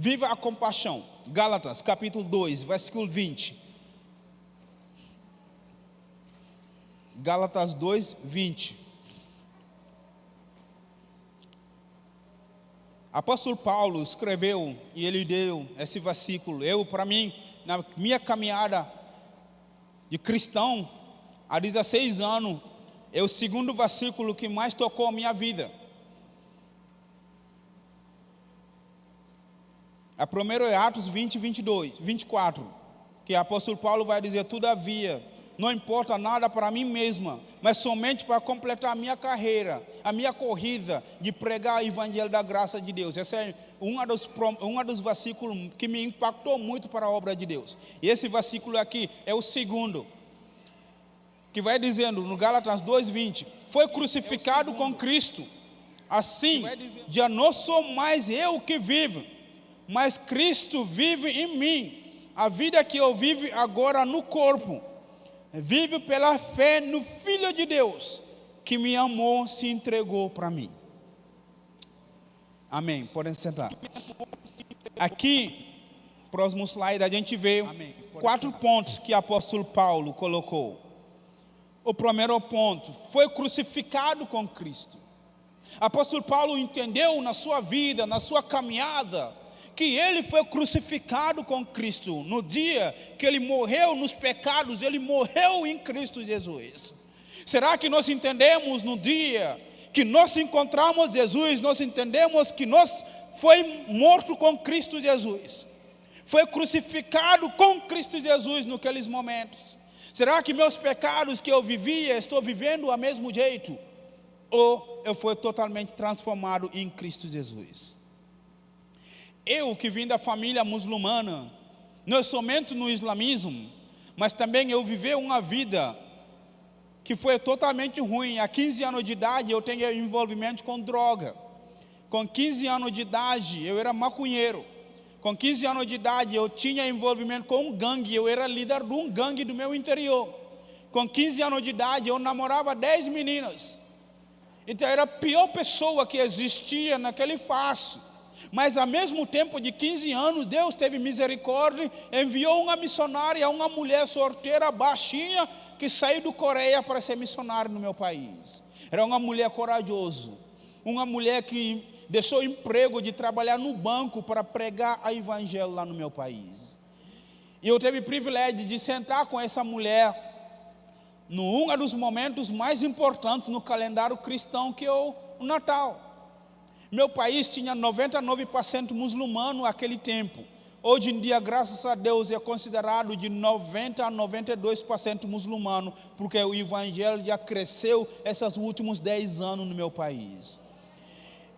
Viva a compaixão. Gálatas, capítulo 2, versículo 20. Gálatas 2, 20. Apóstolo Paulo escreveu e ele deu esse versículo. Para mim, na minha caminhada de cristão, há 16 anos, é o segundo versículo que mais tocou a minha vida. A primeiro é Atos 20, 24, que o apóstolo Paulo vai dizer: todavia, não importa nada para mim mesma, mas somente para completar a minha carreira, a minha corrida de pregar o evangelho da graça de Deus. Esse é um dos versículos que me impactou muito para a obra de Deus. E esse versículo aqui é o segundo, que vai dizendo no Gálatas 2:20, foi crucificado com Cristo, assim já não sou mais eu que vivo, mas Cristo vive em mim. A vida que eu vivo agora no corpo, vivo pela fé no Filho de Deus, que me amou, se entregou para mim. Amém. Podem sentar. Aqui, próximo slide, a gente vê 4 pontos que o apóstolo Paulo colocou. O primeiro ponto, foi crucificado com Cristo. O apóstolo Paulo entendeu na sua vida, na sua caminhada, que ele foi crucificado com Cristo. No dia que ele morreu nos pecados, ele morreu em Cristo Jesus. Será que nós entendemos no dia que nós encontramos Jesus, nós entendemos que nós foi morto com Cristo Jesus? Foi crucificado com Cristo Jesus naqueles momentos. Será que meus pecados que eu vivia, estou vivendo do mesmo jeito? Ou eu fui totalmente transformado em Cristo Jesus? Eu que vim da família muçulmana, não somente no islamismo, mas também eu vivi uma vida que foi totalmente ruim. Há 15 anos de idade eu tenho envolvimento com droga. Com 15 anos de idade eu era maconheiro. Com 15 anos de idade eu tinha envolvimento com um gangue, eu era líder de um gangue do meu interior. Com 15 anos de idade eu namorava 10 meninas. Então eu era a pior pessoa que existia naquele fase. Mas ao mesmo tempo de 15 anos, Deus teve misericórdia, enviou uma missionária, uma mulher solteira, baixinha, que saiu do Coreia para ser missionária no meu país. Era uma mulher corajosa, uma mulher que deixou o emprego de trabalhar no banco para pregar o evangelho lá no meu país. E eu tive o privilégio de sentar com essa mulher num dos momentos mais importantes no calendário cristão, que é o Natal. Meu país tinha 99% muçulmano naquele tempo. Hoje em dia, graças a Deus, é considerado de 90% a 92% muçulmano, porque o evangelho já cresceu esses últimos 10 anos no meu país.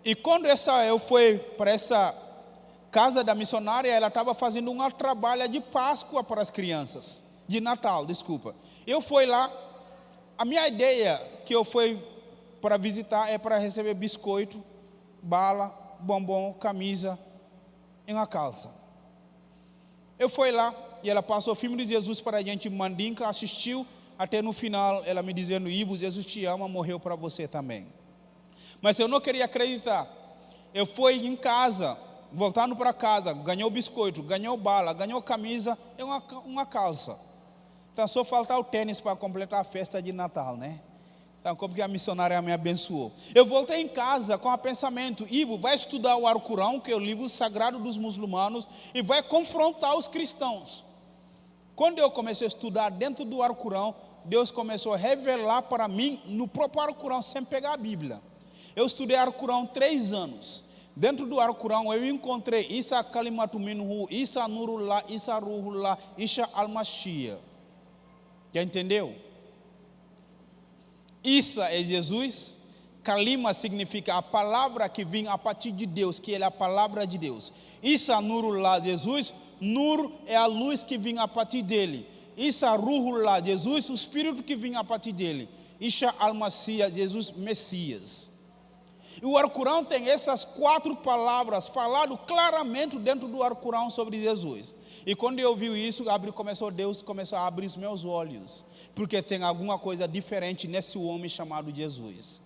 E quando eu fui para essa casa da missionária, ela estava fazendo um trabalho de Páscoa para as crianças, de Natal, desculpa. Eu fui lá, a minha ideia que eu fui para visitar é para receber biscoito, bala, bombom, camisa e uma calça. Eu fui lá e ela passou o filme de Jesus para a gente, mandinca, assistiu, até no final ela me dizendo: Ivo, Jesus te ama, morreu para você também. Mas eu não queria acreditar. Eu fui em casa, voltando para casa, ganhou biscoito, ganhou bala, ganhou camisa e uma calça. Então só faltar o tênis para completar a festa de Natal, né? Então, como que a missionária me abençoou. Eu voltei em casa com o pensamento: Ivo, vai estudar o Alcorão, que é o livro sagrado dos muçulmanos, e vai confrontar os cristãos. Quando eu comecei a estudar dentro do Alcorão, Deus começou a revelar para mim no próprio Alcorão, sem pegar a Bíblia. Eu estudei Alcorão 3 anos. Dentro do Alcorão eu encontrei Isa Kalimatu Minhu, Isa Nurullah, Isa Ruhullah, Isa Al-Mashiach. Já entendeu? Isa é Jesus, Kalima significa a palavra que vem a partir de Deus, que é a palavra de Deus. Isa Nurullah, Jesus, Nur é a luz que vem a partir dele. Isa Ruhullah, Jesus, o Espírito que vem a partir dele. Isa Al-Mashiach, Jesus, Messias. E o Alcorão tem essas 4 palavras falado claramente dentro do Alcorão sobre Jesus. E quando eu vi isso, Deus começou a abrir os meus olhos, porque tem alguma coisa diferente nesse homem chamado Jesus.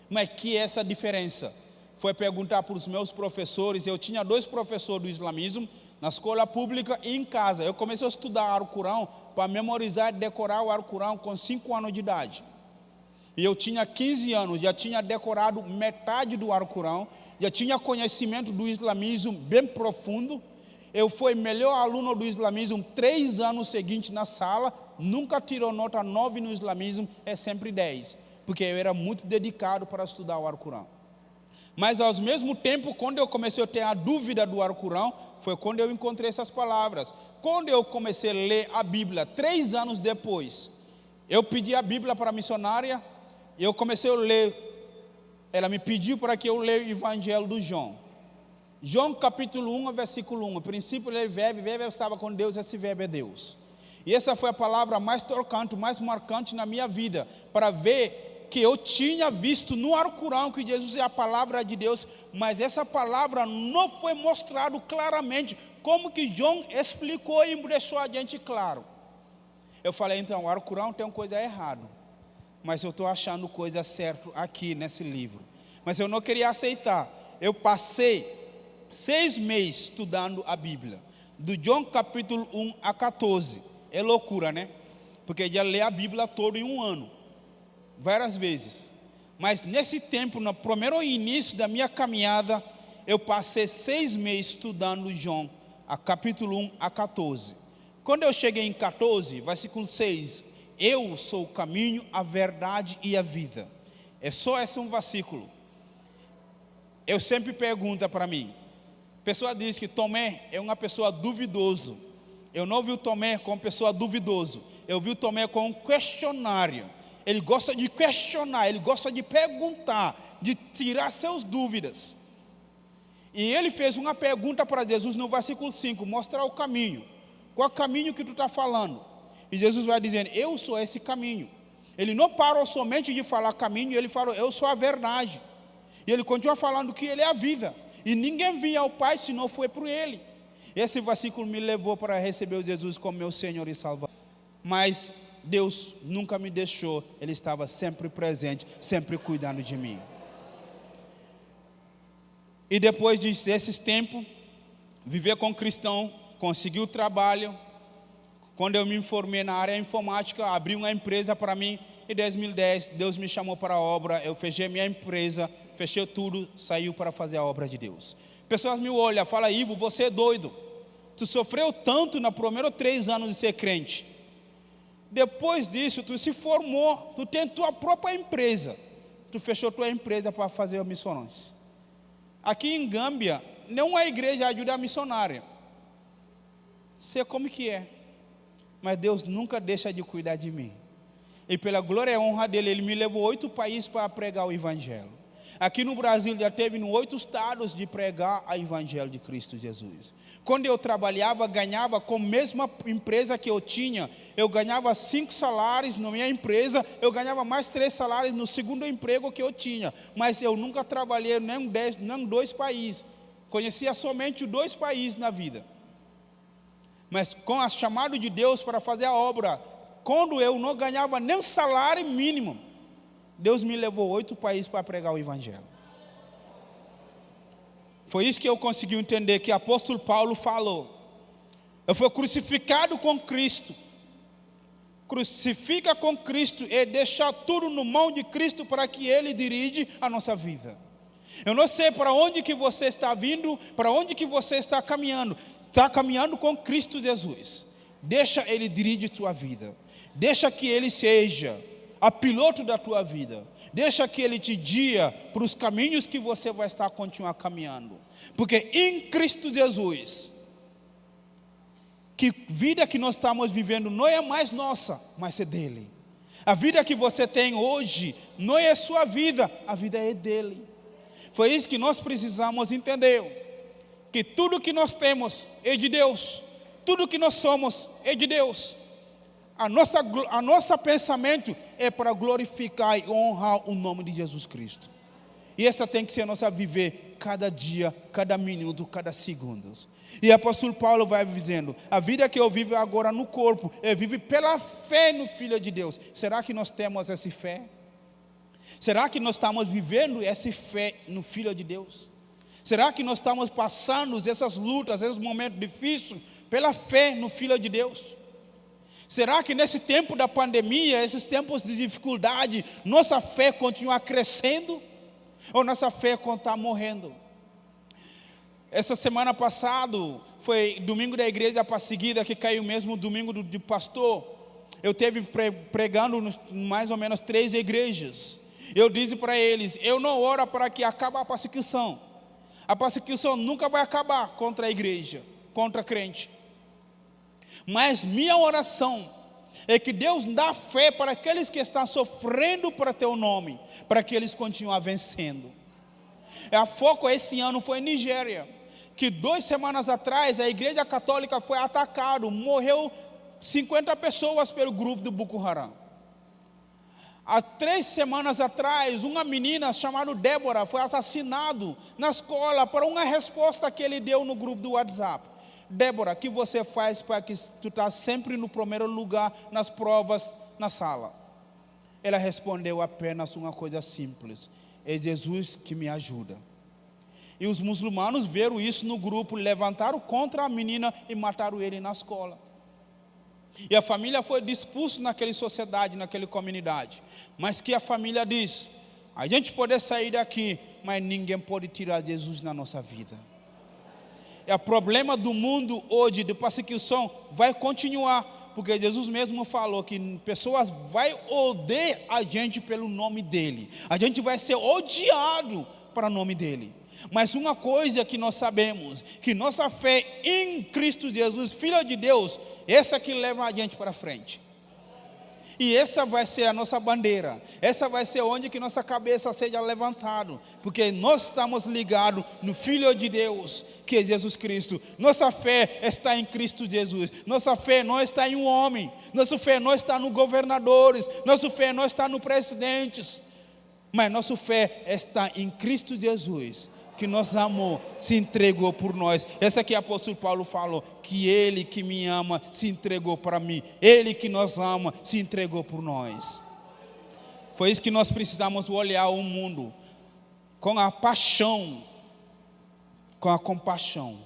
Mas que é essa diferença? foi perguntar para os meus professores. Eu tinha 2 professores do islamismo, na escola pública e em casa. Eu comecei a estudar o Alcorão para memorizar e decorar o Alcorão com 5 anos de idade. E eu tinha 15 anos, já tinha decorado metade do Alcorão, já tinha conhecimento do islamismo bem profundo. Eu fui melhor aluno do islamismo 3 anos seguintes na sala, nunca tirou nota 9 no islamismo, é sempre 10, porque eu era muito dedicado para estudar o Alcorão. Mas ao mesmo tempo, quando eu comecei a ter a dúvida do Alcorão, foi quando eu encontrei essas palavras. Quando eu comecei a ler a Bíblia, 3 anos depois, eu pedi a Bíblia para a missionária, e eu comecei a ler, ela me pediu para que eu leia o Evangelho do João. João capítulo 1, versículo 1, o princípio é verbo estava com Deus, esse verbo é Deus. E essa foi a palavra mais tocante, mais marcante na minha vida, para ver que eu tinha visto no Alcorão que Jesus é a palavra de Deus, mas essa palavra não foi mostrado claramente, como que João explicou e deixou a gente claro. Eu falei, então, o Alcorão tem uma coisa errada, mas eu estou achando coisa certa aqui nesse livro. Mas eu não queria aceitar. Eu passei 6 meses estudando a Bíblia, do João capítulo 1 a 14. É loucura, né? Porque já lê a Bíblia toda em um ano, várias vezes. Mas nesse tempo, no primeiro início da minha caminhada, eu passei 6 meses estudando João, a capítulo 1 a 14. Quando eu cheguei em 14, versículo 6, eu sou o caminho, a verdade e a vida. É só esse um versículo. Eu sempre pergunto para mim, a pessoa diz que Tomé é uma pessoa duvidosa. Eu não vi o Tomé como pessoa duvidosa, eu vi o Tomé como um questionário. Ele gosta de questionar, ele gosta de perguntar, de tirar suas dúvidas. E ele fez uma pergunta para Jesus no versículo 5, mostrar o caminho. Qual é o caminho que tu está falando? E Jesus vai dizendo, eu sou esse caminho. Ele não parou somente de falar caminho, ele falou, eu sou a verdade. E ele continua falando que ele é a vida. E ninguém vinha ao Pai se não foi por ele. Esse versículo me levou para receber o Jesus como meu Senhor e Salvador. Mas Deus nunca me deixou, Ele estava sempre presente, sempre cuidando de mim. E depois desses tempos, viver com cristão, consegui o trabalho. Quando eu me formei na área informática, abri uma empresa para mim. Em 2010, Deus me chamou para a obra, eu fechei minha empresa, fechei tudo, saiu para fazer a obra de Deus. Pessoas me olham, falam, Ivo, você é doido. Tu sofreu tanto nos primeiros 3 anos de ser crente. Depois disso, tu se formou, tu tem tua própria empresa. Tu fechou tua empresa para fazer missões. Aqui em Gâmbia, nenhuma igreja ajuda a missionária. Sei como que é. Mas Deus nunca deixa de cuidar de mim. E pela glória e honra dele, ele me levou 8 países para pregar o Evangelho. Aqui no Brasil, já teve em 8 estados de pregar o Evangelho de Cristo Jesus. Quando eu trabalhava, ganhava com a mesma empresa que eu tinha. Eu ganhava 5 salários na minha empresa, eu ganhava mais 3 salários no segundo emprego que eu tinha. Mas eu nunca trabalhei nem 2 países. Conhecia somente 2 países na vida. Mas com a chamada de Deus para fazer a obra, quando eu não ganhava nem salário mínimo, Deus me levou 8 países para pregar o Evangelho. Foi isso que eu consegui entender, que o apóstolo Paulo falou. Eu fui crucificado com Cristo. Crucifica com Cristo e deixar tudo na mão de Cristo para que Ele dirija a nossa vida. Eu não sei para onde que você está vindo, para onde que você está caminhando. Está caminhando com Cristo Jesus. Deixa Ele dirigir a tua vida. Deixa que Ele seja a piloto da tua vida. Deixa que Ele te guia para os caminhos que você vai estar continuar caminhando. Porque em Cristo Jesus, que vida que nós estamos vivendo não é mais nossa, mas é dele. A vida que você tem hoje não é sua vida, a vida é dele. Foi isso que nós precisamos entender. Que tudo que nós temos é de Deus. Tudo que nós somos é de Deus. A nosso pensamento é para glorificar e honrar o nome de Jesus Cristo. E essa tem que ser a nossa viver cada dia, cada minuto, cada segundo. E o apóstolo Paulo vai dizendo, a vida que eu vivo agora no corpo, eu vivo pela fé no Filho de Deus. Será que nós temos essa fé? Será que nós estamos vivendo essa fé no Filho de Deus? Será que nós estamos passando essas lutas, esses momentos difíceis, pela fé no Filho de Deus? Será que nesse tempo da pandemia, esses tempos de dificuldade, nossa fé continua crescendo? Ou nossa fé está morrendo? Essa semana passada, foi domingo da igreja para seguida, que caiu mesmo domingo de pastor. Eu esteve pregando mais ou menos 3 igrejas. Eu disse para eles, eu não oro para que acabe a perseguição. A perseguição nunca vai acabar contra a igreja, contra a crente. Mas minha oração é que Deus dá fé para aqueles que estão sofrendo para teu nome, para que eles continuem vencendo. A foco esse ano foi em Nigéria, que 2 semanas atrás a igreja católica foi atacada, morreu 50 pessoas pelo grupo do Boko Haram. Há 3 semanas atrás, uma menina chamada Débora foi assassinada na escola por uma resposta que ele deu no grupo do WhatsApp. Débora, o que você faz para que tu estás sempre no primeiro lugar nas provas na sala? Ela respondeu apenas uma coisa simples: é Jesus que me ajuda. E os muçulmanos viram isso no grupo, levantaram contra a menina e mataram ele na escola. E a família foi expulsa naquela sociedade, naquela comunidade. Mas que a família diz: a gente pode sair daqui, mas ninguém pode tirar Jesus na nossa vida. E o problema do mundo hoje de perseguição vai continuar, porque Jesus mesmo falou que pessoas vão odiar a gente pelo nome dele. A gente vai ser odiado para o nome dele. Mas uma coisa que nós sabemos, que nossa fé em Cristo Jesus, Filho de Deus, essa que leva a gente para frente. E essa vai ser a nossa bandeira. Essa vai ser onde que nossa cabeça seja levantada. Porque nós estamos ligados no Filho de Deus, que é Jesus Cristo. Nossa fé está em Cristo Jesus. Nossa fé não está em um homem. Nossa fé não está nos governadores. Nossa fé não está nos presidentes. Mas nossa fé está em Cristo Jesus, que nos amou, se entregou por nós. Essa que o apóstolo Paulo falou, que ele que me ama se entregou para mim. Ele que nos ama se entregou por nós. Foi isso que nós precisamos olhar o mundo, com a paixão, com a compaixão.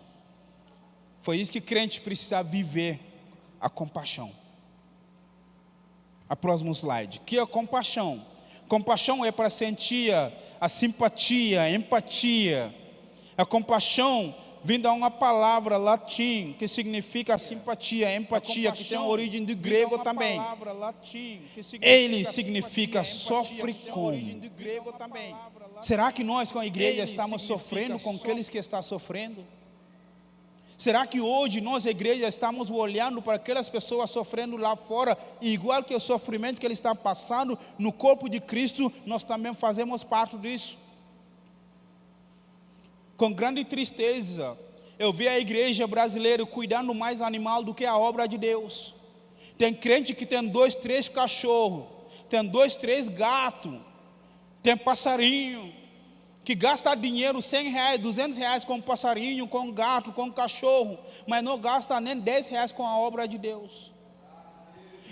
Foi isso que crente precisa viver, a compaixão. A próximo slide. Que é a compaixão? Compaixão é para sentir a simpatia, a empatia. A compaixão vem de uma palavra latim que significa simpatia, empatia, que tem origem do grego também. Ele significa sofre com. Será que nós com a igreja estamos sofrendo com aqueles que estão sofrendo? Será que hoje nós, a igreja, estamos olhando para aquelas pessoas sofrendo lá fora, igual que o sofrimento que eles estão passando no corpo de Cristo, nós também fazemos parte disso? Com grande tristeza, eu vi a igreja brasileira cuidando mais animal do que a obra de Deus. Tem crente que tem 2, 3 cachorros, tem 2, 3 gatos, tem passarinho, que gasta dinheiro, 100 reais, 200 reais com passarinho, com gato, com cachorro, mas não gasta nem 10 reais com a obra de Deus.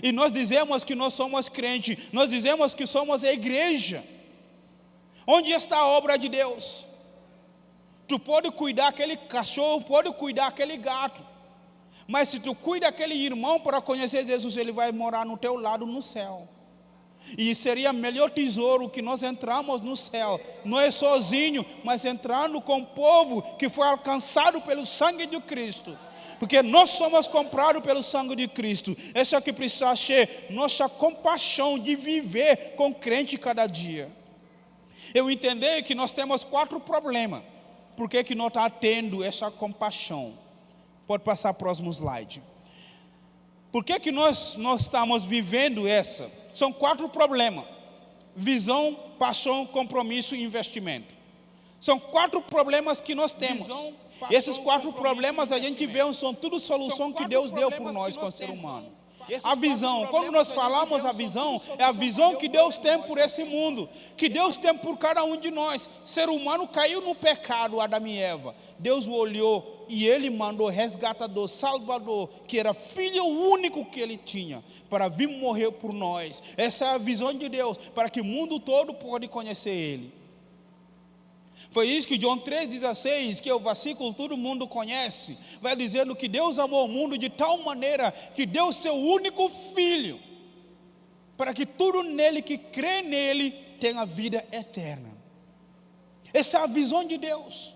E nós dizemos que nós somos crentes, nós dizemos que somos a igreja. Onde está a obra de Deus? Tu pode cuidar aquele cachorro, pode cuidar aquele gato, mas se tu cuida aquele irmão para conhecer Jesus, ele vai morar no teu lado no céu. E seria o melhor tesouro que nós entramos no céu, não é sozinho, mas entrando com o povo que foi alcançado pelo sangue de Cristo, porque nós somos comprados pelo sangue de Cristo. Essa que precisa ser nossa compaixão de viver com crente cada dia. Eu entendi que nós temos 4 problemas, por que nós estamos tendo essa compaixão? Pode passar o próximo slide. Por que nós estamos vivendo essa? São 4 problemas: visão, paixão, compromisso e investimento. São 4 problemas que nós temos. Visão, paixão, esses 4 problemas a gente vê, são tudo solução que Deus deu por nós como ser humano. A visão, quando nós falamos a visão, é a visão que Deus tem por esse mundo, que Deus tem por cada um de nós. Ser humano caiu no pecado, Adão e Eva. Deus o olhou e Ele mandou resgatador, salvador, que era filho único que Ele tinha, para vir morrer por nós. Essa é a visão de Deus, para que o mundo todo pode conhecer Ele. Foi isso que João 3,16, que é o versículo que todo mundo conhece, vai dizendo que Deus amou o mundo de tal maneira que deu seu único filho, para que tudo nele que crê nele tenha vida eterna. Essa é a visão de Deus.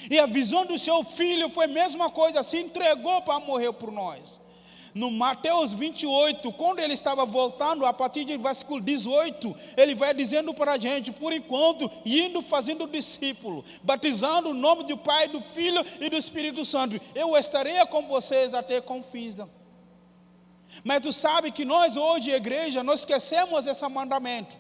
E a visão do seu filho foi a mesma coisa, se entregou para morrer por nós. No Mateus 28, quando ele estava voltando, a partir do versículo 18, ele vai dizendo para a gente, por enquanto, indo fazendo discípulo, batizando o nome do Pai, do Filho e do Espírito Santo. Eu estarei com vocês até com o fim. Mas tu sabe que nós hoje, igreja, nós esquecemos esse mandamento.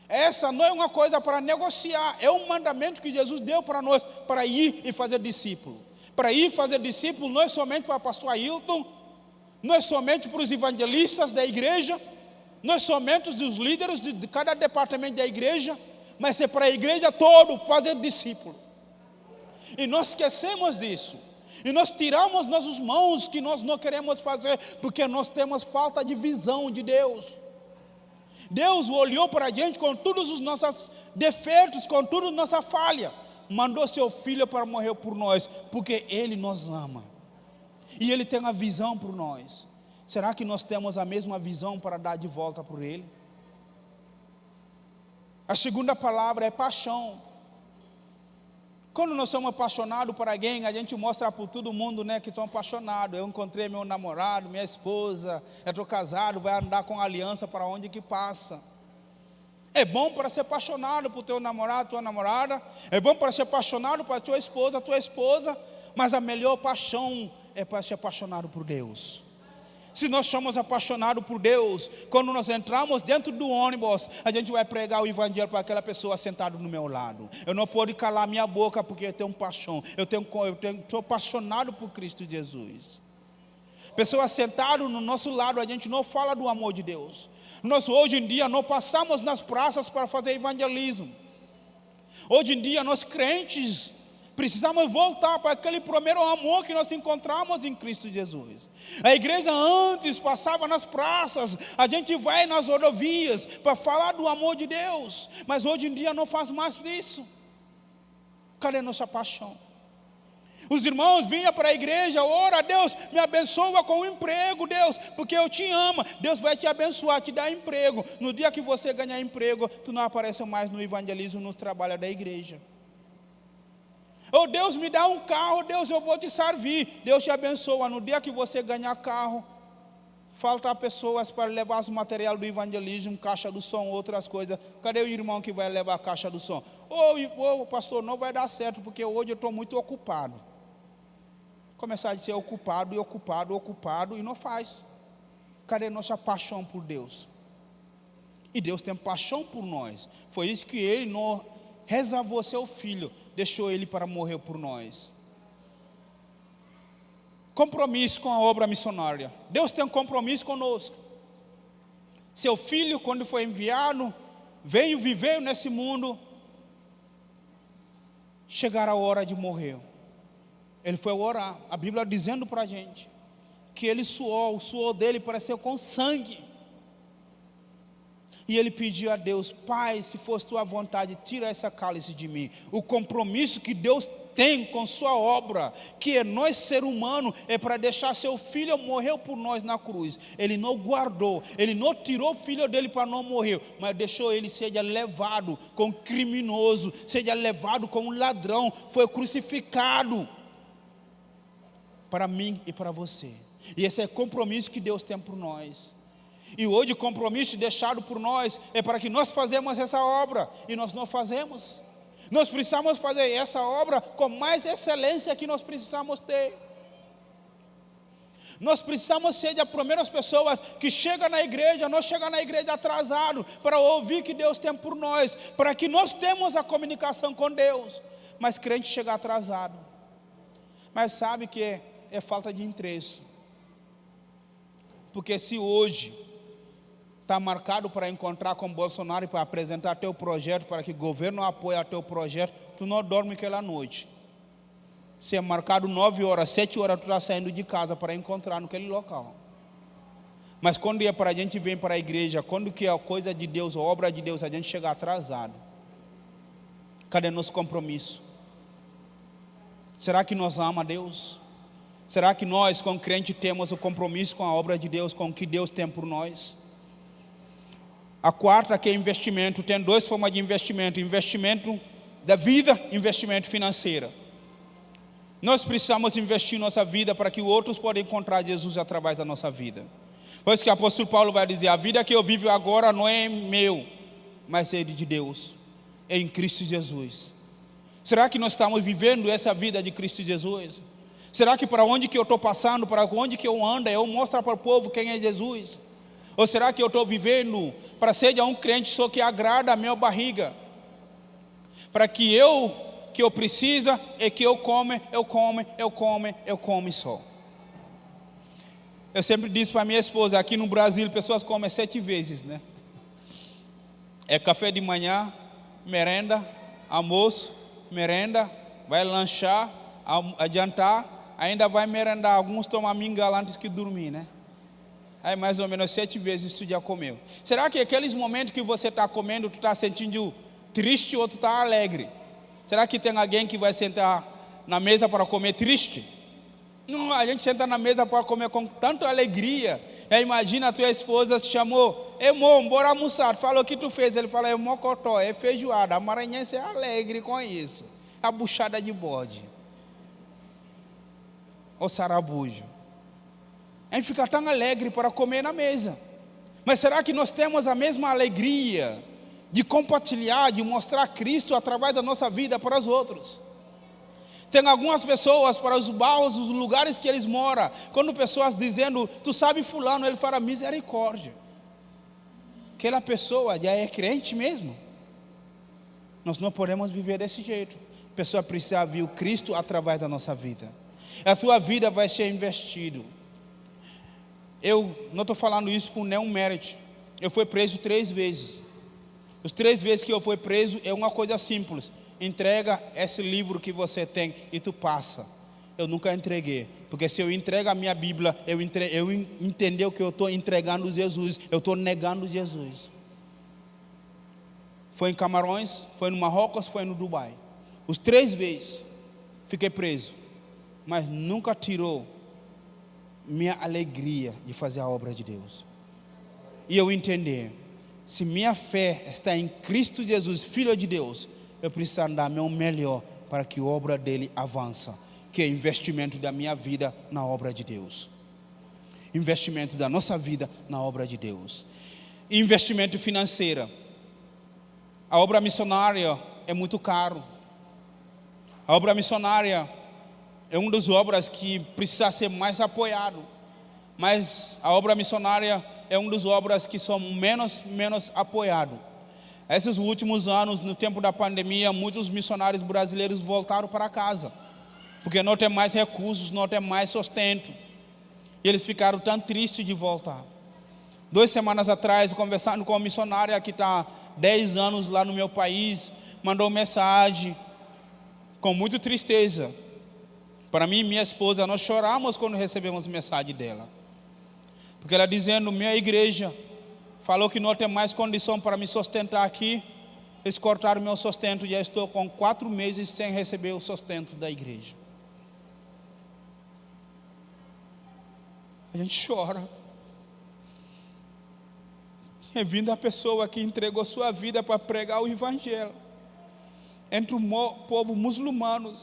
Essa não é uma coisa para negociar, é um mandamento que Jesus deu para nós, para ir e fazer discípulo. Para ir fazer discípulo não é somente para o pastor Ailton, não é somente para os evangelistas da igreja, não é somente dos líderes de cada departamento da igreja, mas é para a igreja toda fazer discípulo. E nós esquecemos disso. E nós tiramos nossas mãos que nós não queremos fazer, porque nós temos falta de visão de Deus. Deus olhou para a gente com todos os nossos defeitos, com toda a nossa falha. Mandou seu filho para morrer por nós, porque Ele nos ama. E Ele tem uma visão para nós. Será que nós temos a mesma visão para dar de volta por Ele? A segunda palavra é paixão. Quando nós somos apaixonados por alguém, a gente mostra para todo mundo, né, que estão apaixonados. Eu encontrei meu namorado, minha esposa, eu estou casado, vai andar com aliança para onde que passa. É bom para ser apaixonado por teu namorado, tua namorada. É bom para ser apaixonado por tua esposa. Mas a melhor paixão é para ser apaixonado por Deus. Se nós somos apaixonados por Deus, quando nós entramos dentro do ônibus, a gente vai pregar o evangelho para aquela pessoa sentada no meu lado. Eu não posso calar minha boca porque eu tenho paixão. Eu estou apaixonado por Cristo Jesus. Pessoas sentadas no nosso lado, a gente não fala do amor de Deus. Nós hoje em dia não passamos nas praças para fazer evangelismo. Hoje em dia nós crentes precisamos voltar para aquele primeiro amor que nós encontramos em Cristo Jesus. A igreja antes passava nas praças, a gente vai nas rodovias para falar do amor de Deus, mas hoje em dia não faz mais disso. Cadê nossa paixão? Os irmãos vinham para a igreja, ora, Deus me abençoa com um emprego, Deus, porque eu te amo. Deus vai te abençoar, te dar emprego. No dia que você ganhar emprego, tu não aparece mais no evangelismo, no trabalho da igreja. Oh, Deus me dá um carro, Deus, eu vou te servir. Deus te abençoa. No dia que você ganhar carro, falta pessoas para levar os material do evangelismo, caixa do som, outras coisas. Cadê o irmão que vai levar a caixa do som? Oh, pastor, não vai dar certo, porque hoje eu estou muito ocupado. Começar a ser ocupado e não faz. Cadê nossa paixão por Deus? E Deus tem paixão por nós. Foi isso que Ele não reservou seu filho, deixou Ele para morrer por nós. Compromisso com a obra missionária. Deus tem um compromisso conosco. Seu filho, quando foi enviado, veio viver nesse mundo. Chegar a hora de morrer, Ele foi orar. A Bíblia dizendo para a gente que Ele suou, o suor dele pareceu com sangue. E ele pediu a Deus: Pai, se fosse tua vontade, tira essa cálice de mim. O compromisso que Deus tem com sua obra, que é nós ser humano, é para deixar seu filho morrer por nós na cruz. Ele não guardou, ele não tirou o filho dele para não morrer, mas deixou ele seja levado como criminoso, seja levado como ladrão, foi crucificado para mim e para você. E esse é o compromisso que Deus tem por nós. E hoje o compromisso deixado por nós é para que nós fazemos essa obra, e nós não fazemos. Nós precisamos fazer essa obra com mais excelência que nós precisamos ter. Nós precisamos ser as primeiras pessoas que chegam na igreja, não chegam na igreja atrasado, para ouvir que Deus tem por nós, para que nós temos a comunicação com Deus. Mas crente chega atrasado. Mas sabe que é falta de interesse. Porque se hoje está marcado para encontrar com Bolsonaro e para apresentar teu projeto, para que o governo apoie teu projeto, tu não dorme aquela noite. Se é marcado 9 horas, 7 horas, tu está saindo de casa para encontrar naquele local. Mas quando é para a gente vir para a igreja, quando que é a coisa de Deus, a obra de Deus, a gente chega atrasado. Cadê nosso compromisso? Será que nós amamos a Deus? Será que nós, como crente, temos o compromisso com a obra de Deus, com o que Deus tem por nós? A quarta, que é investimento, tem 2 formas de investimento: investimento da vida, investimento financeiro. Nós precisamos investir nossa vida para que outros possam encontrar Jesus através da nossa vida. Por isso que o apóstolo Paulo vai dizer: a vida que eu vivo agora não é meu, mas é de Deus, é em Cristo Jesus. Será que nós estamos vivendo essa vida de Cristo Jesus? Será que para onde que eu estou passando, para onde que eu ando, eu mostro para o povo quem é Jesus? Ou será que eu estou vivendo para ser um crente só que agrada a minha barriga? Para que eu precisa é que eu come só. Eu sempre disse para minha esposa, aqui no Brasil, pessoas comem 7 vezes, né? É café de manhã, merenda, almoço, merenda, vai lanchar, adiantar, ainda vai merendar. Alguns tomam mingau antes que dormir, né? Aí mais ou menos 7 vezes tu já comeu. Será que aqueles momentos que você está comendo, tu está sentindo triste ou tu está alegre? Será que tem alguém que vai sentar na mesa para comer triste? Não, a gente senta na mesa para comer com tanta alegria. Aí imagina, a tua esposa te chamou: irmão, bora almoçar. Falou: o que tu fez? Ele fala: é mocotó, é feijoada. A maranhense é alegre com isso. A buchada de bode, o sarabujo. A gente fica tão alegre para comer na mesa. Mas será que nós temos a mesma alegria de compartilhar, de mostrar Cristo através da nossa vida para os outros? Tem algumas pessoas, para os bairros, os lugares que eles moram, quando pessoas dizendo: tu sabe fulano, ele fala: misericórdia. Aquela pessoa já é crente mesmo. Nós não podemos viver desse jeito. A pessoa precisa ver o Cristo através da nossa vida. A tua vida vai ser investido. Eu não estou falando isso por nenhum mérito. Eu fui preso 3 vezes. Os 3 vezes que eu fui preso é uma coisa simples: entrega esse livro que você tem e tu passa. Eu nunca entreguei, porque se eu entrego a minha Bíblia, eu entendo que eu estou entregando Jesus, eu estou negando Jesus. Foi em Camarões, foi no Marrocos, foi no Dubai. Os 3 vezes fiquei preso, mas nunca tirou minha alegria de fazer a obra de Deus. E eu entendi: se minha fé está em Cristo Jesus, Filho de Deus, eu preciso dar meu melhor para que a obra dele avance, que é investimento da minha vida na obra de Deus, investimento da nossa vida na obra de Deus. Investimento financeiro. A obra missionária é muito caro. A obra missionária é uma das obras que precisa ser mais apoiado, mas a obra missionária é uma das obras que são menos apoiado. Esses últimos anos, no tempo da pandemia, muitos missionários brasileiros voltaram para casa, porque não tem mais recursos, não tem mais sustento, e eles ficaram tão tristes de voltar. 2 semanas atrás, conversando com uma missionária que está 10 anos lá no meu país, mandou mensagem com muita tristeza. Para mim e minha esposa, nós choramos quando recebemos mensagem dela, porque ela dizendo: minha igreja falou que não tem mais condição para me sustentar aqui, eles cortaram meu sustento, já estou com 4 meses sem receber o sustento da igreja. A gente chora. É vindo a pessoa que entregou sua vida para pregar o evangelho entre o povo muçulmano,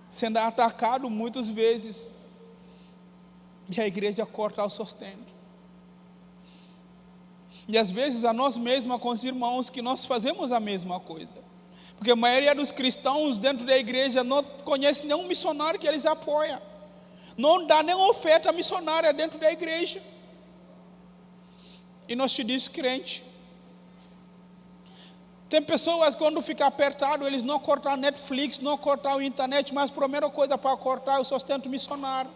sendo atacado muitas vezes, e a igreja corta o sustento. E às vezes a nós mesmos, com os irmãos, que nós fazemos a mesma coisa, porque a maioria dos cristãos dentro da igreja não conhece nenhum missionário que eles apoiam, não dá nenhuma oferta missionária dentro da igreja, e nós te diz crente. Tem pessoas, quando fica apertado, eles não cortam a Netflix, não cortam a internet, mas a primeira coisa para cortar é o sustento missionário.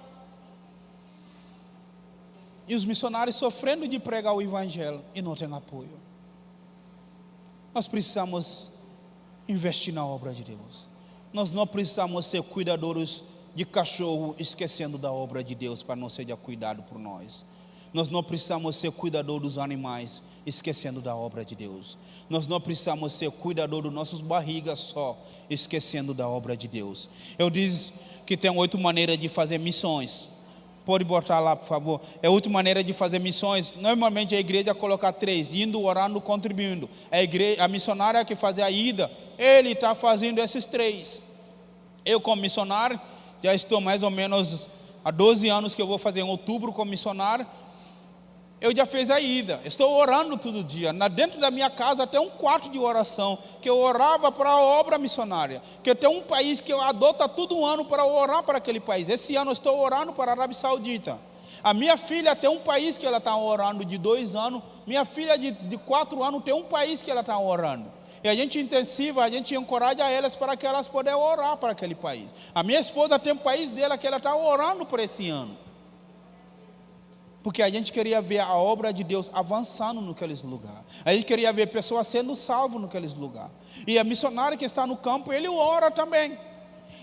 E os missionários sofrendo de pregar o evangelho e não tem apoio. Nós precisamos investir na obra de Deus. Nós não precisamos ser cuidadores de cachorro, esquecendo da obra de Deus para não seja cuidado por nós. Nós não precisamos ser cuidador dos animais, esquecendo da obra de Deus. Nós não precisamos ser cuidador dos nossos barrigas só, esquecendo da obra de Deus. Eu disse que tem 8 maneiras de fazer missões. Pode botar lá, por favor. É 8 maneiras de fazer missões. Normalmente a igreja coloca 3, indo, orando, contribuindo. A missionária que faz a ida, ele está fazendo esses 3. Eu, como missionário, já estou mais ou menos há 12 anos que eu vou fazer em outubro como missionário. Eu já fiz a ida, estou orando todo dia. Dentro da minha casa tem um quarto de oração, que eu orava para a obra missionária. Que tem um país que eu adoto todo ano para orar para aquele país. Esse ano eu estou orando para a Arábia Saudita. A minha filha tem um país que ela está orando de 2 anos. Minha filha de 4 anos tem um país que ela está orando. E a gente intensiva, a gente encoraja elas para que elas possam orar para aquele país. A minha esposa tem um país dela que ela está orando para esse ano. Porque a gente queria ver a obra de Deus avançando naqueles lugares. A gente queria ver pessoas sendo salvas naqueles lugares. E a missionária que está no campo, ele ora também.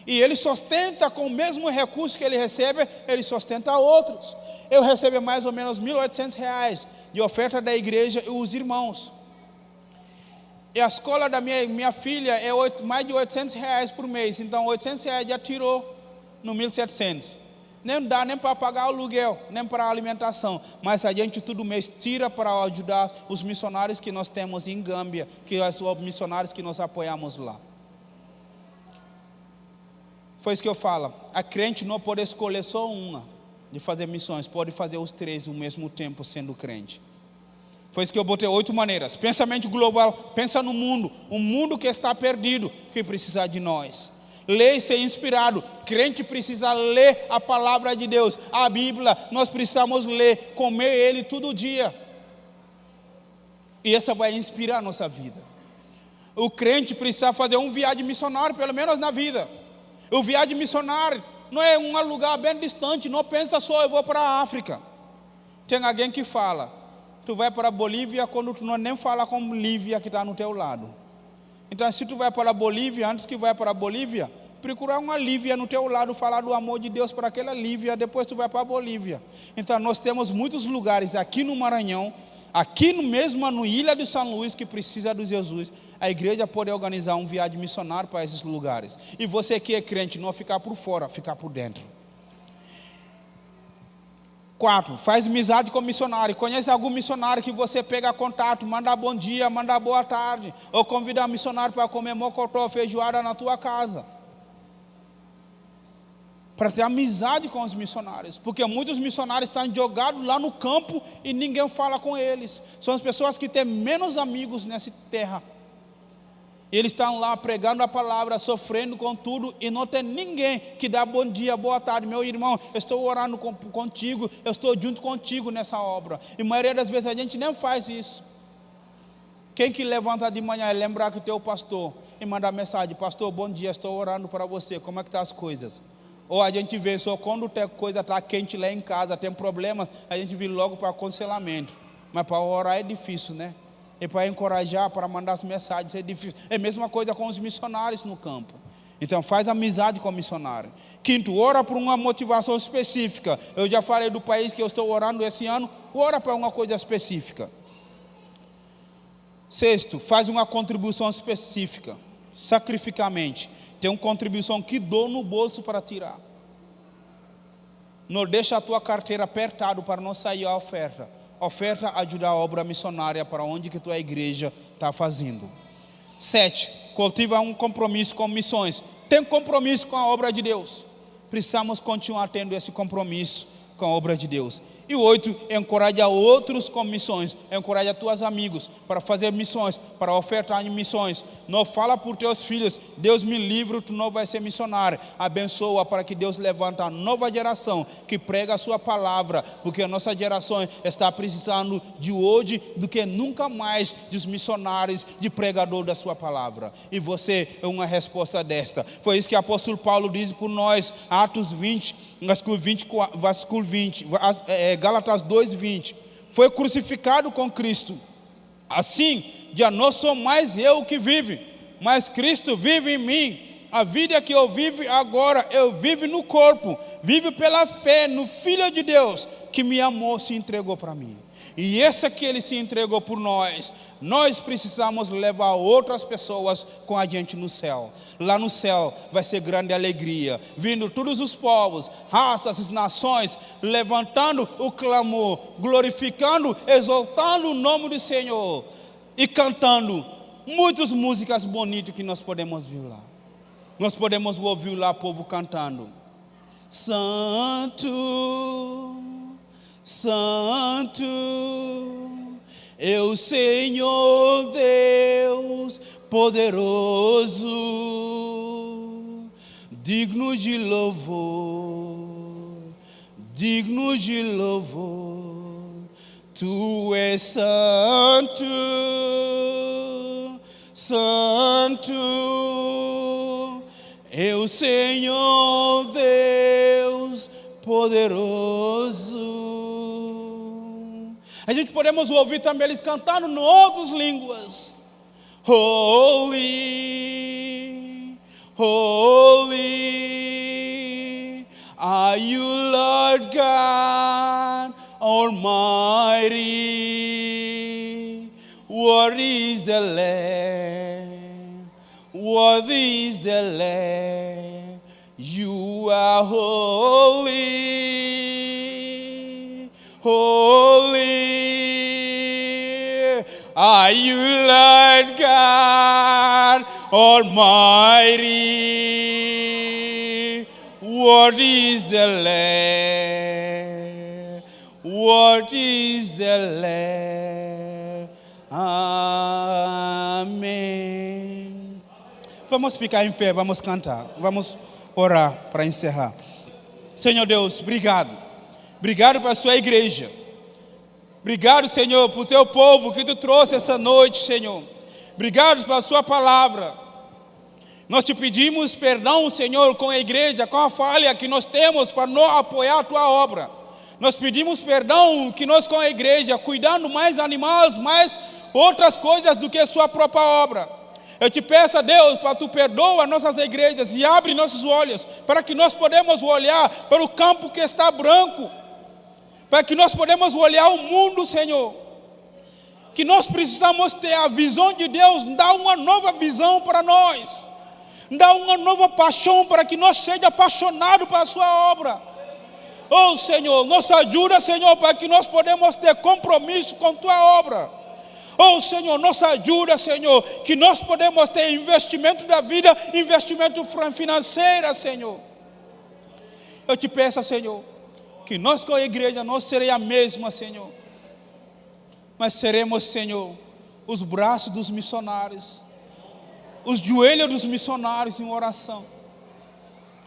E ele sustenta com o mesmo recurso que ele recebe, ele sustenta outros. Eu recebo mais ou menos R$1.800 de oferta da igreja e os irmãos. E a escola da minha filha é mais de R$800 por mês. Então R$800 já tirou no 1.700. Nem dá nem para pagar o aluguel, nem para a alimentação. Mas a gente todo mês tira para ajudar os missionários que nós temos em Gâmbia, que são os missionários que nós apoiamos lá. Foi isso que eu falo. A crente não pode escolher só uma de fazer missões, pode fazer os 3 ao mesmo tempo sendo crente. Foi isso que eu botei 8 maneiras. Pensamento global, pensa no mundo, um mundo que está perdido, que precisa de nós. Ler e ser inspirado. Crente precisa ler a palavra de Deus, a Bíblia. Nós precisamos ler, comer ele todo dia. E essa vai inspirar a nossa vida. O crente precisa fazer um viagem missionário, pelo menos na vida. O viagem missionário não é um lugar bem distante. Não pensa só, eu vou para a África. Tem alguém que fala, tu vai para a Bolívia quando tu não nem fala com Lívia que está no teu lado. Então, se tu vai para a Bolívia, antes que vai para a Bolívia, procurar uma Lívia no teu lado, falar do amor de Deus para aquela Lívia, depois tu vai para a Bolívia. Então, nós temos muitos lugares aqui no Maranhão, aqui mesmo no Ilha de São Luís, que precisa de Jesus. A igreja pode organizar um viagem missionário para esses lugares. E você que é crente, não ficar por fora, ficar por dentro. 4, faz amizade com missionário. Conhece algum missionário que você pega contato, manda bom dia, manda boa tarde, ou convida um missionário para comer mocotó, feijoada na tua casa. Para ter amizade com os missionários, porque muitos missionários estão jogados lá no campo e ninguém fala com eles. São as pessoas que têm menos amigos nessa terra. Eles estão lá pregando a palavra, sofrendo com tudo, e não tem ninguém que dá bom dia, boa tarde, meu irmão, eu estou orando contigo, eu estou junto contigo nessa obra. E a maioria das vezes a gente nem faz isso. Quem que levanta de manhã e lembrar que o teu pastor e mandar mensagem, pastor, bom dia, estou orando para você, como é que estão as coisas? Ou a gente vê só quando a coisa está quente lá em casa, tem problemas, a gente vem logo para aconselhamento. Mas para orar é difícil, né? E para encorajar, para mandar as mensagens é difícil. É a mesma coisa com os missionários no campo. Então faz amizade com o missionário. 5, ora por uma motivação específica. Eu já falei do país que eu estou orando esse ano. Ora para uma coisa específica. 6, faz uma contribuição específica, sacrificamente. Tem uma contribuição que dou no bolso para tirar. Não deixa a tua carteira apertada para não sair a oferta. Oferta ajuda a obra missionária para onde que tua igreja está fazendo. 7, cultiva um compromisso com missões. Tem compromisso com a obra de Deus. Precisamos continuar tendo esse compromisso com a obra de Deus. E 8, encoraja outros com missões. Encoraja tuas amigos para fazer missões, para ofertar em missões. Não fala por teus filhos, Deus me livre, tu não vai ser missionário. Abençoa para que Deus levante a nova geração que prega a sua palavra, porque a nossa geração está precisando de hoje do que nunca mais dos missionários, de pregador da sua palavra. E você é uma resposta desta. Foi isso que o apóstolo Paulo diz por nós, Atos 20, versículo 20, Gálatas 2:20, foi crucificado com Cristo. Assim, já não sou mais eu que vive, mas Cristo vive em mim. A vida que eu vivo agora, eu vivo no corpo, vivo pela fé no Filho de Deus, que me amou, se entregou para mim. E esse que Ele se entregou por nós, nós precisamos levar outras pessoas com a gente no céu. Lá no céu vai ser grande alegria, vindo todos os povos, raças, nações, levantando o clamor, glorificando, exaltando o nome do Senhor e cantando muitas músicas bonitas que nós podemos ver lá. Nós podemos ouvir lá o povo cantando: Santo, Santo, é o Senhor Deus poderoso, digno de louvor, digno de louvor. Tu és santo, santo, é o Senhor Deus poderoso. A gente podemos ouvir também eles cantando em outras línguas. Holy, holy, are you Lord God Almighty? Worthy is the Lamb, worthy is the Lamb. You are holy, holy. Are you Lord God Almighty? What is the Lamb? What is the Lamb? Amém. Vamos ficar em fé, vamos cantar, vamos orar para encerrar. Senhor Deus, obrigado. Obrigado pela sua igreja. Obrigado, Senhor, por teu povo que tu trouxe essa noite, Senhor. Obrigado pela sua palavra. Nós te pedimos perdão, Senhor, com a igreja, com a falha que nós temos para não apoiar a tua obra. Nós pedimos perdão que nós com a igreja, cuidando mais animais, mais outras coisas do que a sua própria obra. Eu te peço a Deus para tu perdoa nossas igrejas e abre nossos olhos para que nós podemos olhar para o campo que está branco, para que nós podemos olhar o mundo, Senhor. Que nós precisamos ter a visão de Deus, dá uma nova visão para nós, dá uma nova paixão para que nós sejamos apaixonados pela sua obra. Oh Senhor, nos ajuda, Senhor, para que nós podemos ter compromisso com tua obra. Oh Senhor, nos ajuda, Senhor, que nós podemos ter investimento da vida, investimento financeiro, Senhor. Eu te peço, Senhor, que nós com a igreja não seremos a mesma, Senhor, mas seremos, Senhor, os braços dos missionários, os joelhos dos missionários em oração.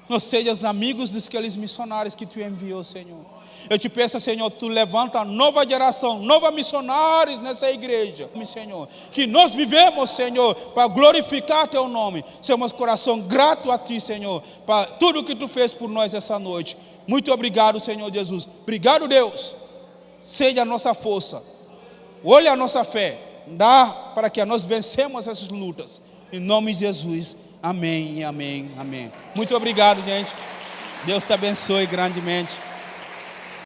Nós sejamos amigos daqueles missionários que tu enviou, Senhor. Eu te peço, Senhor, tu levanta a nova geração, novos missionários nessa igreja, Senhor. Que nós vivemos, Senhor, para glorificar teu nome. Somos coração grato a ti, Senhor, para tudo que tu fez por nós essa noite. Muito obrigado, Senhor Jesus. Obrigado, Deus. Seja a nossa força. Olha a nossa fé. Dá para que nós vencemos essas lutas. Em nome de Jesus. Amém e amém, amém. Muito obrigado, gente. Deus te abençoe grandemente.